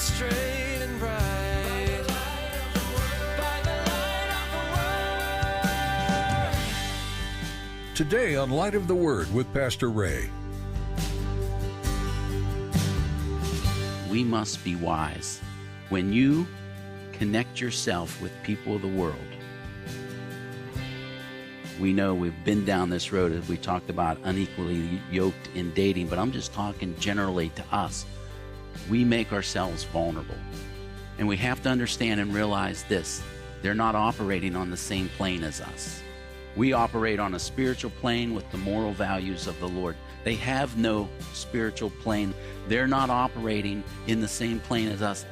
that's straight and bright. By the light of the Word. Today on Light of the Word with Pastor Ray. We must be wise. When you connect yourself with people of the world, we know we've been down this road as we talked about unequally yoked in dating, but I'm just talking generally to us. We make ourselves vulnerable. And we have to understand and realize this: they're not operating on the same plane as us. We operate on a spiritual plane with the moral values of the Lord. They have no spiritual plane. They're not operating in the same plane as us.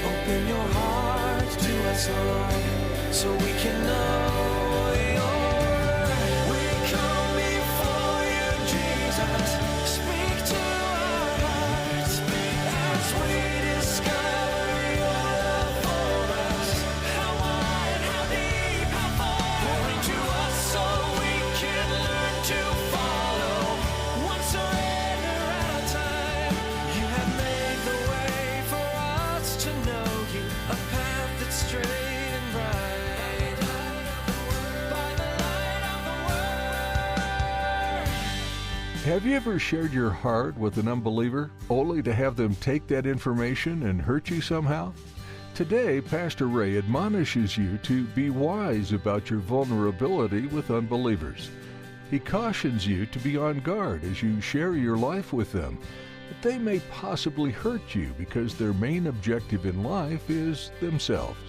Open your heart to us, Lord, so we can know your word. We come before you, Jesus. Speak to our hearts as we discover your love for us. How wide, how deep, how far. Pour into us so we can learn to follow. One surrender at a time. You have made the way for us to know you, a path that's straight and bright. By the light of the Word. Have you ever shared your heart with an unbeliever, only to have them take that information and hurt you somehow? Today, Pastor Ray admonishes you to be wise about your vulnerability with unbelievers. He cautions you to be on guard as you share your life with them, that they may possibly hurt you because their main objective in life is themselves.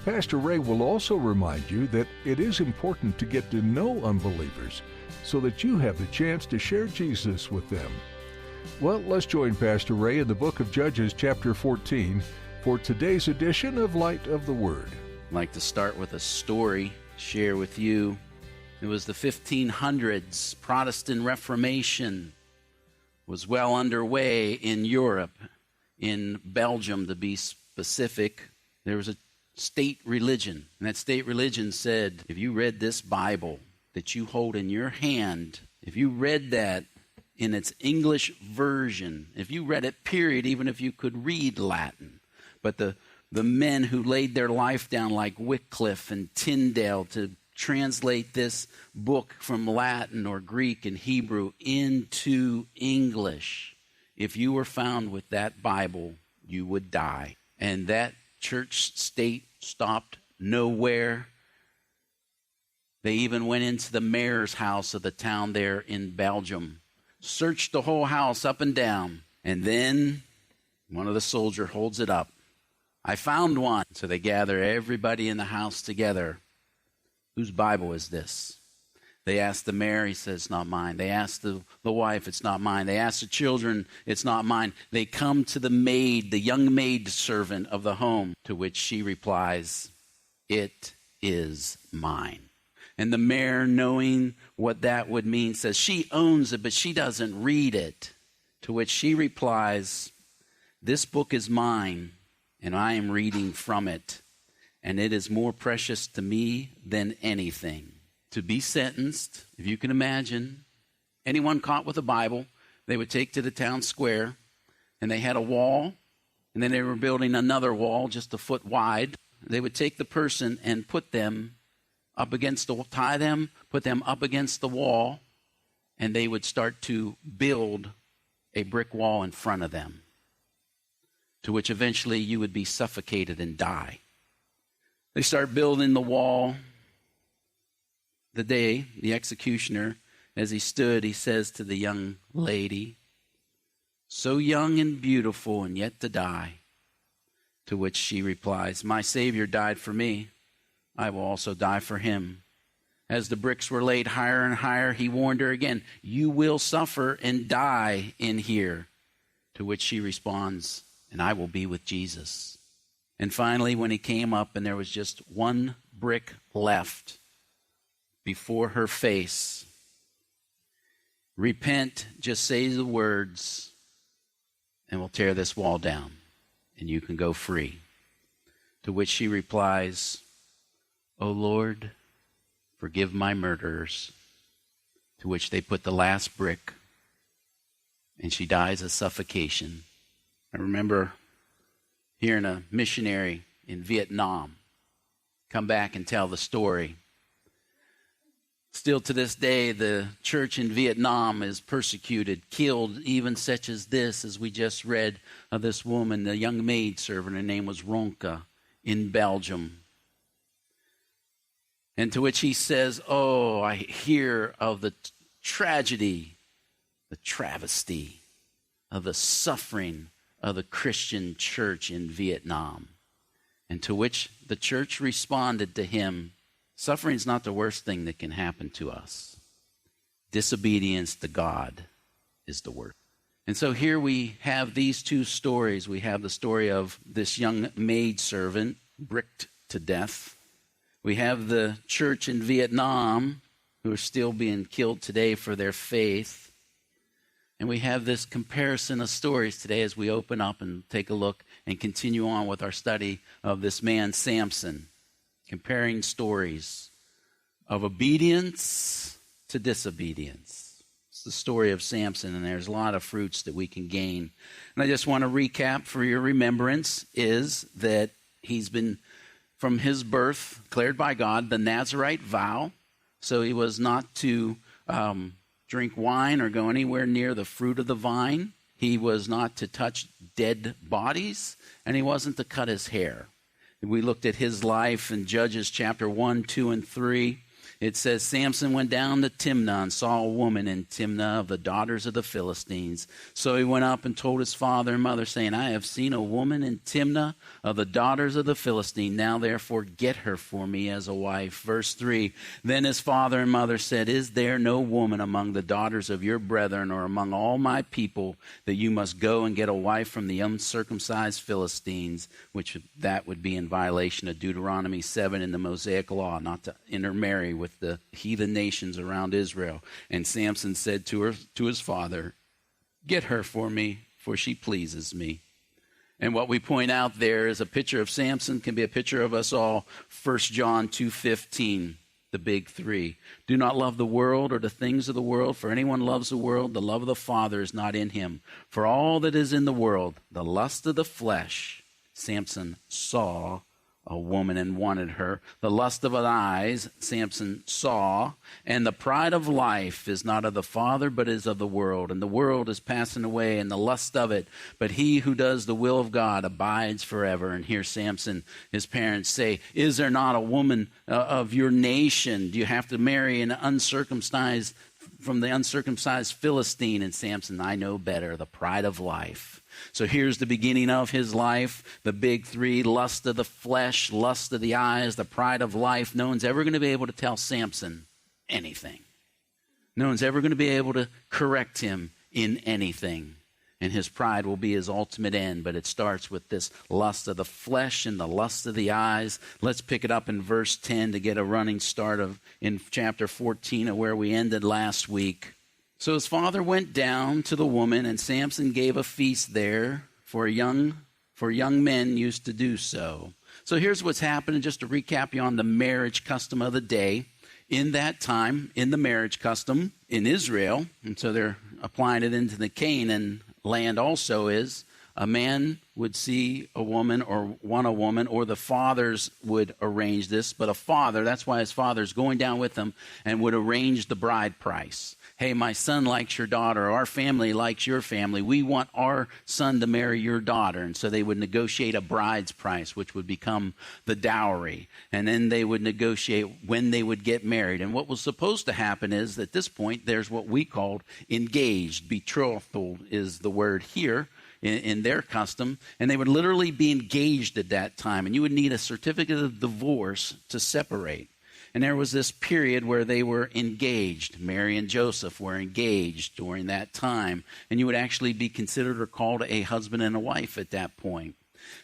Pastor Ray will also remind you that it is important to get to know unbelievers so that you have the chance to share Jesus with them. Well, let's join Pastor Ray in the book of Judges, chapter 14, for today's edition of Light of the Word. I'd like to start with a story, share with you. It was the 1500s. Protestant Reformation was well underway in Europe. In Belgium, to be specific, there was a state religion. And that state religion said, if you read this Bible that you hold in your hand, if you read that in its English version, if you read it, period, even if you could read Latin, but the men who laid their life down like Wycliffe and Tyndale to translate this book from Latin or Greek and Hebrew into English, if you were found with that Bible, you would die. And that church state stopped nowhere. They even went into the mayor's house of the town there in Belgium, searched the whole house up and down, and then one of the soldiers holds it up. I found one. So they gather everybody in the house together. Whose Bible is this? They ask the mayor, he says, it's not mine. They ask the wife, it's not mine. They ask the children, it's not mine. They come to the maid, the young maid servant of the home, to which she replies, it is mine. And the mayor, knowing what that would mean, says, she owns it, but she doesn't read it. To which she replies, this book is mine, and I am reading from it. And it is more precious to me than anything. To be sentenced, if you can imagine, anyone caught with a Bible, they would take to the town square, and they had a wall, and then they were building another wall just a foot wide. They would take the person and put them up against tie them, put them up against the wall, and they would start to build a brick wall in front of them, to which eventually you would be suffocated and die. They start building the wall. The executioner, as he stood, he says to the young lady, so young and beautiful and yet to die. To which she replies, my Savior died for me. I will also die for him. As the bricks were laid higher and higher, he warned her again, you will suffer and die in here. To which she responds, and I will be with Jesus. And finally, when he came up and there was just one brick left before her face, repent, just say the words, and we'll tear this wall down, and you can go free. To which she replies, O Lord, forgive my murderers. To which they put the last brick and she dies of suffocation. I remember hearing a missionary in Vietnam come back and tell the story. Still to this day, the church in Vietnam is persecuted, killed, even such as this, as we just read of this woman, the young maidservant. Her name was Ronka, in Belgium. And to which he says, oh, I hear of the tragedy, the travesty of the suffering of the Christian church in Vietnam. And to which the church responded to him, suffering is not the worst thing that can happen to us. Disobedience to God is the worst. And so here we have these two stories. We have the story of this young maidservant bricked to death. We have the church in Vietnam who are still being killed today for their faith. And we have this comparison of stories today as we open up and take a look and continue on with our study of this man, Samson, comparing stories of obedience to disobedience. It's the story of Samson, and there's a lot of fruits that we can gain. And I just want to recap for your remembrance is that he's been, from his birth, declared by God, the Nazirite vow. So he was not to drink wine or go anywhere near the fruit of the vine. He was not to touch dead bodies, and he wasn't to cut his hair. We looked at his life in Judges chapter 1, 2, and 3. It says, Samson went down to Timnah and saw a woman in Timnah of the daughters of the Philistines. So he went up and told his father and mother, saying, I have seen a woman in Timnah of the daughters of the Philistines. Now therefore get her for me as a wife. Verse 3, then his father and mother said, is there no woman among the daughters of your brethren or among all my people that you must go and get a wife from the uncircumcised Philistines, which that would be in violation of Deuteronomy 7 in the Mosaic law, not to intermarry with the heathen nations around Israel. And Samson said to his father, get her for me, for she pleases me. And what we point out there is a picture of Samson can be a picture of us all. 1 John 2:15, the big three. Do not love the world or the things of the world, for anyone loves the world, the love of the Father is not in him. For all that is in the world, the lust of the flesh, Samson saw a woman and wanted her. The lust of the eyes, Samson saw. And the pride of life is not of the Father, but is of the world. And the world is passing away, and the lust of it. But he who does the will of God abides forever. And here Samson, his parents say, is there not a woman of your nation? Do you have to marry an uncircumcised, from the uncircumcised Philistine? And Samson, I know better, the pride of life. So here's the beginning of his life, the big three, lust of the flesh, lust of the eyes, the pride of life. No one's ever going to be able to tell Samson anything. No one's ever going to be able to correct him in anything. And his pride will be his ultimate end, but it starts with this lust of the flesh and the lust of the eyes. Let's pick it up in verse 10 to get a running start in chapter 14 of where we ended last week. So his father went down to the woman, and Samson gave a feast there, for young men used to do so. So here's what's happening, just to recap you on the marriage custom of the day. In that time, in the marriage custom in Israel, and so they're applying it into the Canaan land also, is a man would see a woman or want a woman, or the fathers would arrange this, but a father, that's why his father's going down with them, and would arrange the bride price. Hey, my son likes your daughter, our family likes your family. We want our son to marry your daughter. And so they would negotiate a bride's price, which would become the dowry. And then they would negotiate when they would get married. And what was supposed to happen is, at this point, there's what we called engaged. Betrothal is the word here in their custom. And they would literally be engaged at that time. And you would need a certificate of divorce to separate. And there was this period where they were engaged. Mary and Joseph were engaged during that time. And you would actually be considered or called a husband and a wife at that point.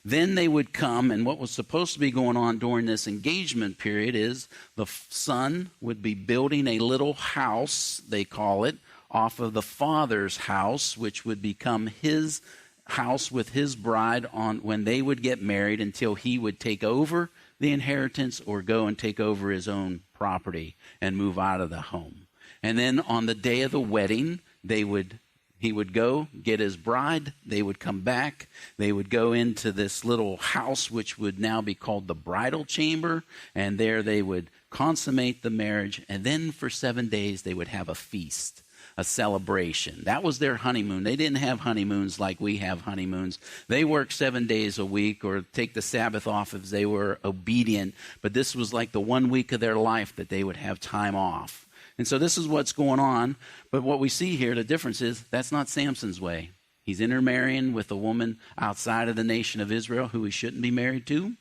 Then they would come, and what was supposed to be going on during this engagement period is the son would be building a little house, they call it, off of the father's house, which would become his house with his bride on when they would get married, until he would take over the inheritance or go and take over his own property and move out of the home. And then on the day of the wedding, they would He would go get his bride. They would come back. They would go into this little house, which would now be called the bridal chamber. And there they would consummate the marriage. And then for 7 days, they would have a feast, a celebration. That was their honeymoon. They didn't have honeymoons like we have honeymoons. They worked 7 days a week or take the Sabbath off if they were obedient. But this was like the 1 week of their life that they would have time off. And so this is what's going on. But what we see here, the difference is that's not Samson's way. He's intermarrying with a woman outside of the nation of Israel who he shouldn't be married to.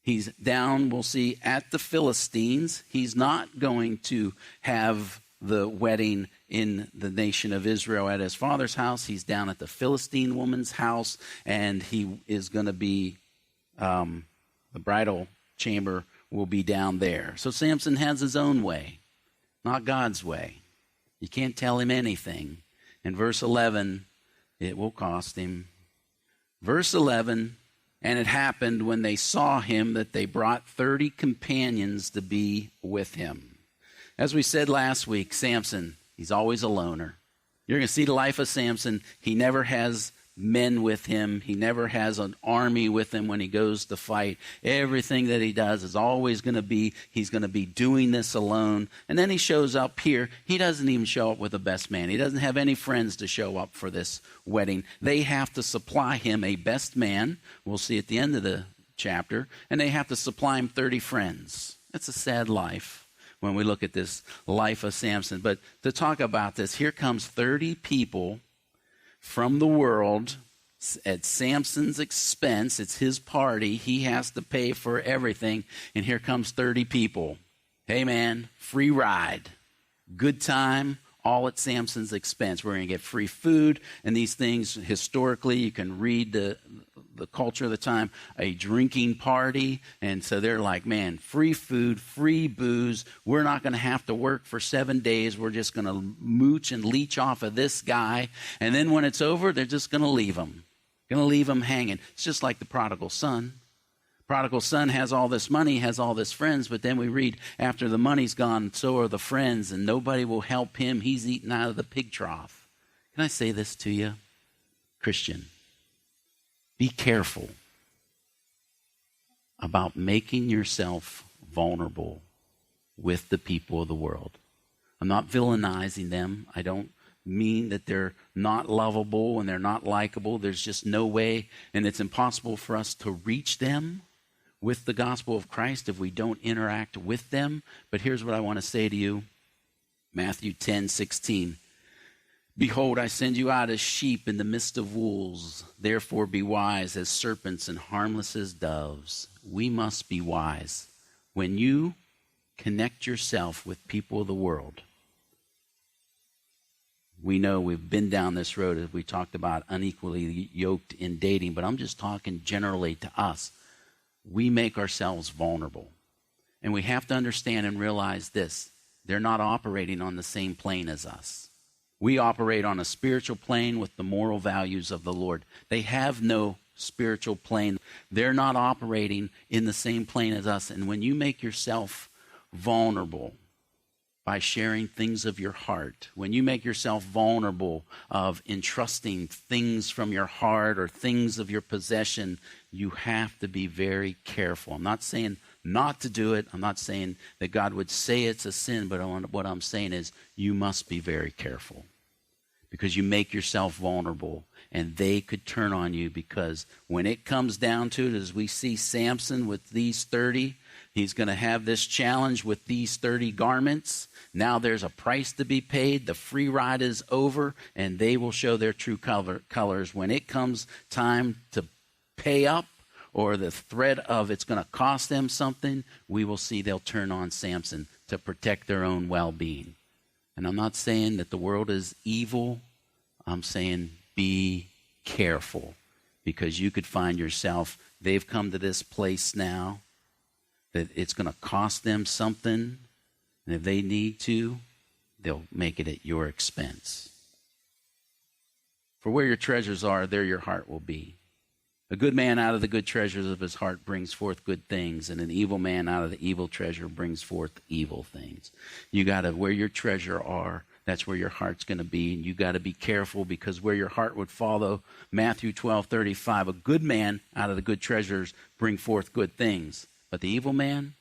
He's down, we'll see, at the Philistines. He's not going to have the wedding in the nation of Israel at his father's house. He's down at the Philistine woman's house, and he is going to be, the bridal chamber will be down there. So Samson has his own way, not God's way. You can't tell him anything. In verse 11, it will cost him. Verse 11, and it happened when they saw him that they brought 30 companions to be with him. As we said last week, Samson, he's always a loner. You're going to see the life of Samson. He never has men with him. He never has an army with him when he goes to fight. Everything that he does is always going to be, he's going to be doing this alone. And then he shows up here. He doesn't even show up with a best man. He doesn't have any friends to show up for this wedding. They have to supply him a best man. We'll see at the end of the chapter. And they have to supply him 30 friends. That's a sad life when we look at this life of Samson. But to talk about this, here comes 30 people from the world at Samson's expense. It's his party. He has to pay for everything. And here comes 30 people. Hey, man, free ride. Good time, all at Samson's expense. We're going to get free food and these things. Historically, you can read the culture of the time, a drinking party. And so they're like, man, free food, free booze. We're not going to have to work for 7 days. We're just going to mooch and leech off of this guy. And then when it's over, they're just going to leave him. Going to leave him hanging. It's just like the prodigal son. Prodigal son has all this money, has all this friends, but then we read after the money's gone, so are the friends, and nobody will help him. He's eaten out of the pig trough. Can I say this to you? Christian, be careful about making yourself vulnerable with the people of the world. I'm not villainizing them. I don't mean that they're not lovable and they're not likable. There's just no way, and it's impossible for us to reach them with the gospel of Christ if we don't interact with them. But here's what I want to say to you. Matthew 10:16. Behold, I send you out as sheep in the midst of wolves. Therefore be wise as serpents and harmless as doves. We must be wise. When you connect yourself with people of the world, we know we've been down this road as we talked about unequally yoked in dating, but I'm just talking generally to us. We make ourselves vulnerable. And we have to understand and realize this. They're not operating on the same plane as us. We operate on a spiritual plane with the moral values of the Lord. They have no spiritual plane. They're not operating in the same plane as us. And when you make yourself vulnerable by sharing things of your heart, when you make yourself vulnerable of entrusting things from your heart or things of your possession, you have to be very careful. I'm not saying not to do it. I'm not saying that God would say it's a sin, but what I'm saying is you must be very careful because you make yourself vulnerable and they could turn on you, because when it comes down to it, as we see Samson with these 30, he's going to have this challenge with these 30 garments. Now there's a price to be paid. The free ride is over, and they will show their true colors. When it comes time to pay up, or the threat of it's going to cost them something, we will see they'll turn on Samson to protect their own well-being. And I'm not saying that the world is evil. I'm saying be careful, because you could find yourself, they've come to this place now that it's going to cost them something, and if they need to, they'll make it at your expense. For where your treasures are, there your heart will be. A good man out of the good treasures of his heart brings forth good things, and an evil man out of the evil treasure brings forth evil things. You got to, where your treasure are, that's where your heart's going to be. And you got to be careful, because where your heart would follow, Matthew 12:35, a good man out of the good treasures bring forth good things. But the evil man,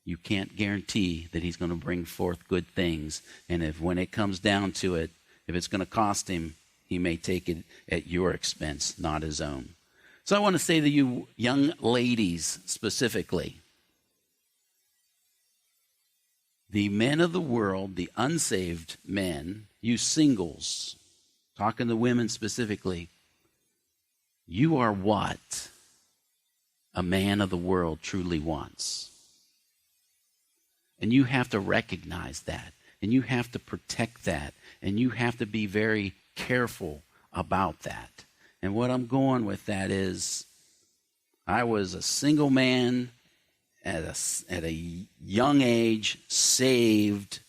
you can't guarantee that he's going to bring forth good things. And if when it comes down to it, if it's going to cost him, he may take it at your expense, not his own. So I want to say to you young ladies specifically, the men of the world, the unsaved men, you singles, talking to women specifically, you are what a man of the world truly wants. And you have to recognize that, and you have to protect that, and you have to be very careful about that. And what I'm going with that is, I was a single man at a young age, saved,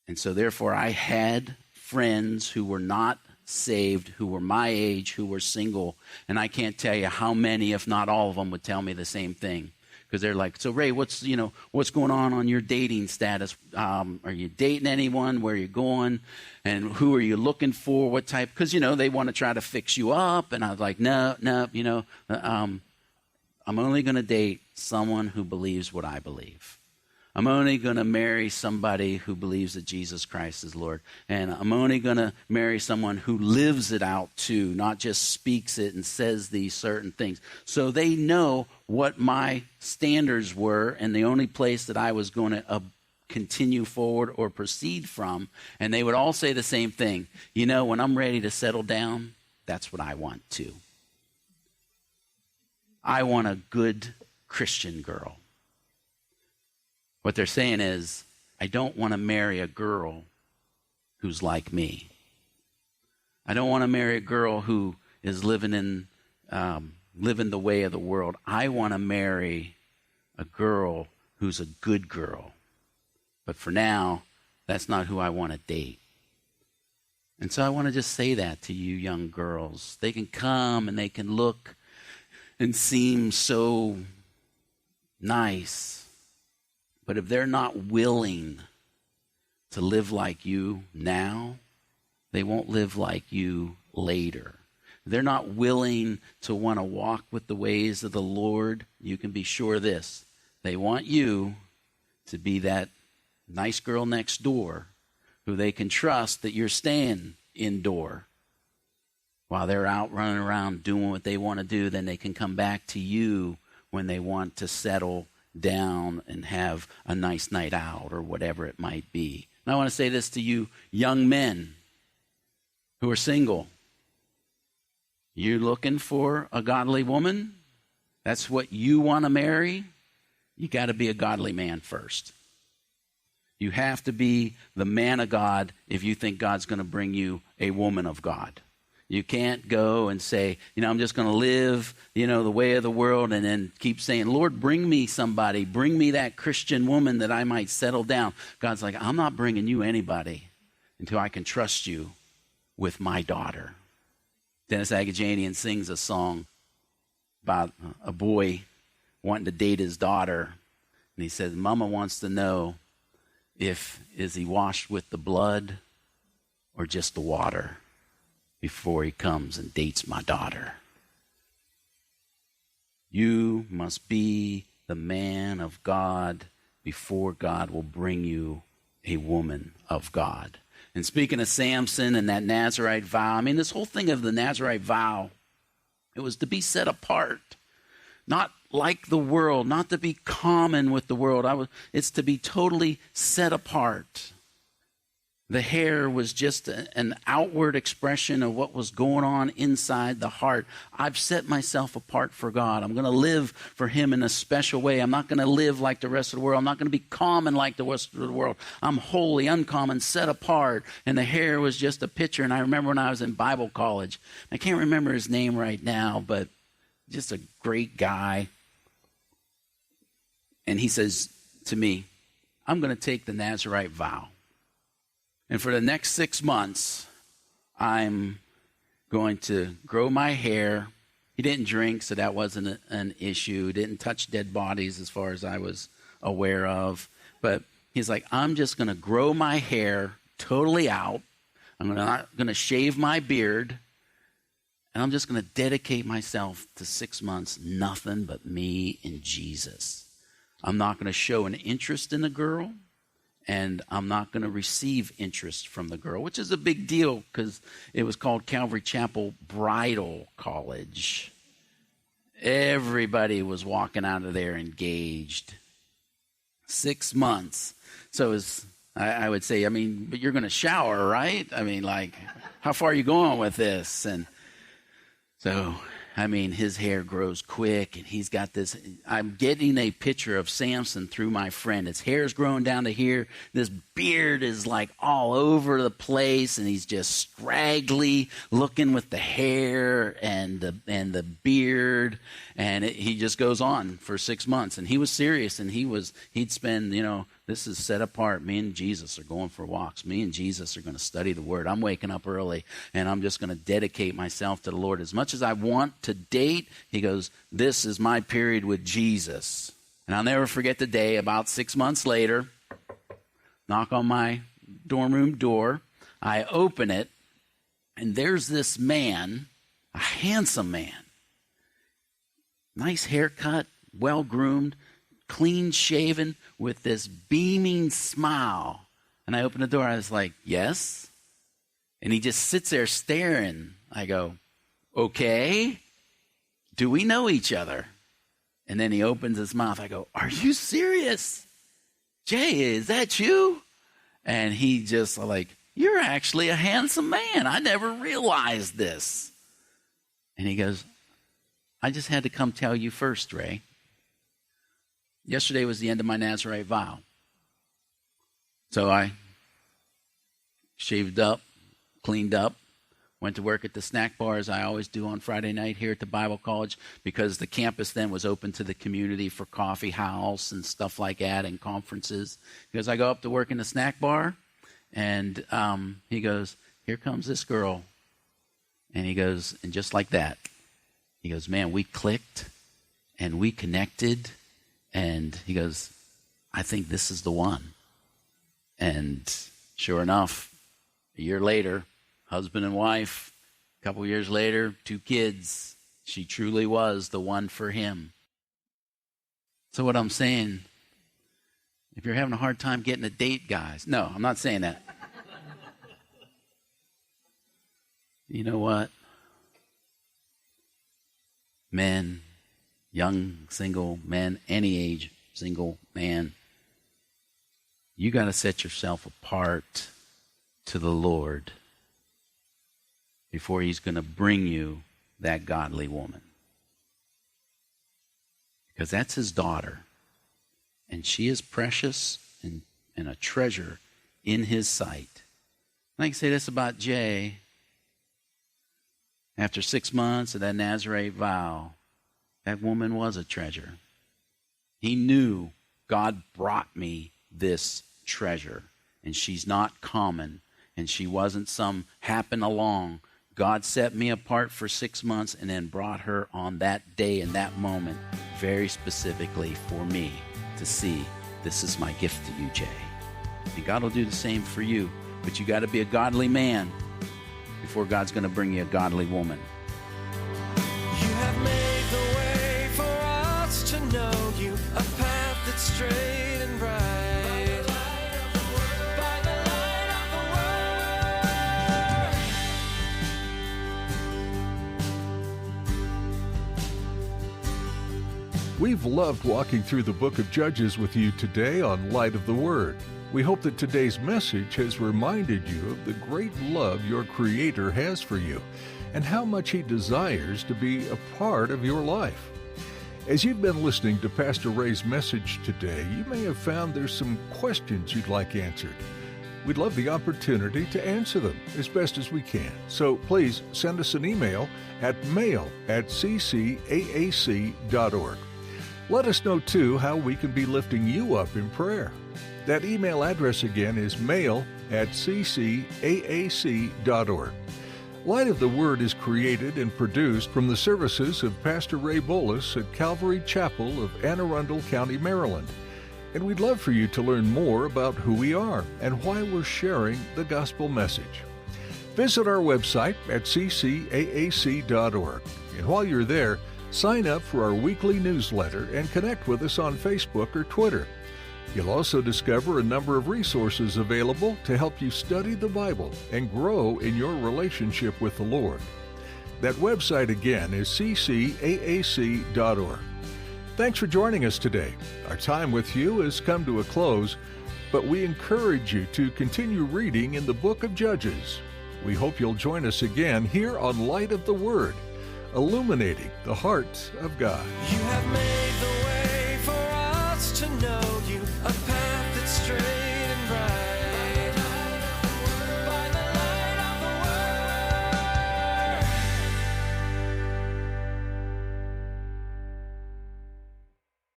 and so therefore I had friends who were not saved, who were my age, who were single, and I can't tell you how many, if not all of them, would tell me the same thing. Because they're like, so Ray, what's going on your dating status? Are you dating anyone? Where are you going? And who are you looking for? What type? Because, they want to try to fix you up. And I was like, no, I'm only going to date someone who believes what I believe. I'm only going to marry somebody who believes that Jesus Christ is Lord. And I'm only going to marry someone who lives it out too, not just speaks it and says these certain things. So they know what my standards were and the only place that I was going to continue forward or proceed from. And they would all say the same thing. When I'm ready to settle down, that's what I want too. I want a good Christian girl. What they're saying is, I don't want to marry a girl who's like me. I don't want to marry a girl who is living the way of the world. I want to marry a girl who's a good girl. But for now, that's not who I want to date. And so I want to just say that to you young girls. They can come and they can look and seem so nice. But if they're not willing to live like you now, they won't live like you later. If they're not willing to want to walk with the ways of the Lord, you can be sure of this. They want you to be that nice girl next door who they can trust that you're staying indoor while they're out running around doing what they want to do. Then they can come back to you when they want to settle down and have a nice night out or whatever it might be. And I want to say this to you young men who are single. You looking for a godly woman? That's what you want to marry? You got to be a godly man first. You have to be the man of God if you think God's going to bring you a woman of God. You can't go and say, I'm just going to live, the way of the world, and then keep saying, Lord, bring me somebody. Bring me that Christian woman that I might settle down. God's like, I'm not bringing you anybody until I can trust you with my daughter. Dennis Agajanian sings a song about a boy wanting to date his daughter. And he says, Mama wants to know is he washed with the blood or just the water before he comes and dates my daughter. You must be the man of God before God will bring you a woman of God. And speaking of Samson and that Nazirite vow, this whole thing of the Nazirite vow, it was to be set apart, not like the world, not to be common with the world. It's to be totally set apart. The hair was just an outward expression of what was going on inside the heart. I've set myself apart for God. I'm going to live for Him in a special way. I'm not going to live like the rest of the world. I'm not going to be common like the rest of the world. I'm holy, uncommon, set apart. And the hair was just a picture. And I remember when I was in Bible college, I can't remember his name right now, but just a great guy. And he says to me, I'm going to take the Nazirite vow. And for the next 6 months, I'm going to grow my hair. He didn't drink, so that wasn't an issue. Didn't touch dead bodies as far as I was aware of. But he's like, I'm just going to grow my hair totally out. I'm not going to shave my beard. And I'm just going to dedicate myself to 6 months, nothing but me and Jesus. I'm not going to show an interest in the girl, and I'm not going to receive interest from the girl, which is a big deal because it was called Calvary Chapel Bridal College. Everybody was walking out of there engaged. 6 months. So I would say, but you're going to shower, right? Like, how far are you going with this? And so, his hair grows quick, and he's got this. I'm getting a picture of Samson through my friend. His hair's growing down to here. This beard is like all over the place, and he's just scraggly looking with the hair and the beard. And he just goes on for 6 months. And he was serious, and he'd spend, this is set apart. Me and Jesus are going for walks. Me and Jesus are going to study the Word. I'm waking up early, and I'm just going to dedicate myself to the Lord. As much as I want to date, he goes, this is my period with Jesus. And I'll never forget the day, about 6 months later, knock on my dorm room door. I open it, and there's this man, a handsome man. Nice haircut, well-groomed, clean-shaven, with this beaming smile. And I open the door. I was like, yes? And he just sits there staring. I go, okay, do we know each other? And then he opens his mouth. I go, are you serious? Jay, is that you? And he just like, you're actually a handsome man. I never realized this. And he goes, I just had to come tell you first, Ray. Yesterday was the end of my Nazarite vow. So I shaved up, cleaned up, went to work at the snack bar as I always do on Friday night here at the Bible College, because the campus then was open to the community for coffee house and stuff like that and conferences. Because I go up to work in the snack bar, and he goes, here comes this girl. And he goes, and just like that, he goes, man, we clicked and we connected. And he goes, I think this is the one. And sure enough, a year later, husband and wife, a couple years later, 2 kids. She truly was the one for him. So what I'm saying, if you're having a hard time getting a date, guys, no, I'm not saying that. You know what? Men, young, single men, any age, single man, you got to set yourself apart to the Lord before he's going to bring you that godly woman. Because that's his daughter. And she is precious and a treasure in his sight. And I can say this about Jay. After 6 months of that Nazarite vow, that woman was a treasure. He knew God brought me this treasure. And she's not common. And she wasn't some happen along. God set me apart for 6 months and then brought her on that day and that moment very specifically for me to see, this is my gift to you, Jay. And God will do the same for you. But you got to be a godly man before God's going to bring you a godly woman. You have made the way for us to know you, a path that's straight and bright. By the light of the Word. We've loved walking through the book of Judges with you today on Light of the Word. We hope that today's message has reminded you of the great love your Creator has for you and how much He desires to be a part of your life. As you've been listening to Pastor Ray's message today, you may have found there's some questions you'd like answered. We'd love the opportunity to answer them as best as we can. So please send us an email at mail@ccaac.org. Let us know, too, how we can be lifting you up in prayer. That email address again is mail@ccaac.org. Light of the Word is created and produced from the services of Pastor Ray Bolus at Calvary Chapel of Anne Arundel County, Maryland. And we'd love for you to learn more about who we are and why we're sharing the gospel message. Visit our website at ccaac.org. And while you're there, sign up for our weekly newsletter and connect with us on Facebook or Twitter. You'll also discover a number of resources available to help you study the Bible and grow in your relationship with the Lord. That website again is ccaac.org. Thanks for joining us today. Our time with you has come to a close, but we encourage you to continue reading in the book of Judges. We hope you'll join us again here on Light of the Word, illuminating the heart of God. You have made the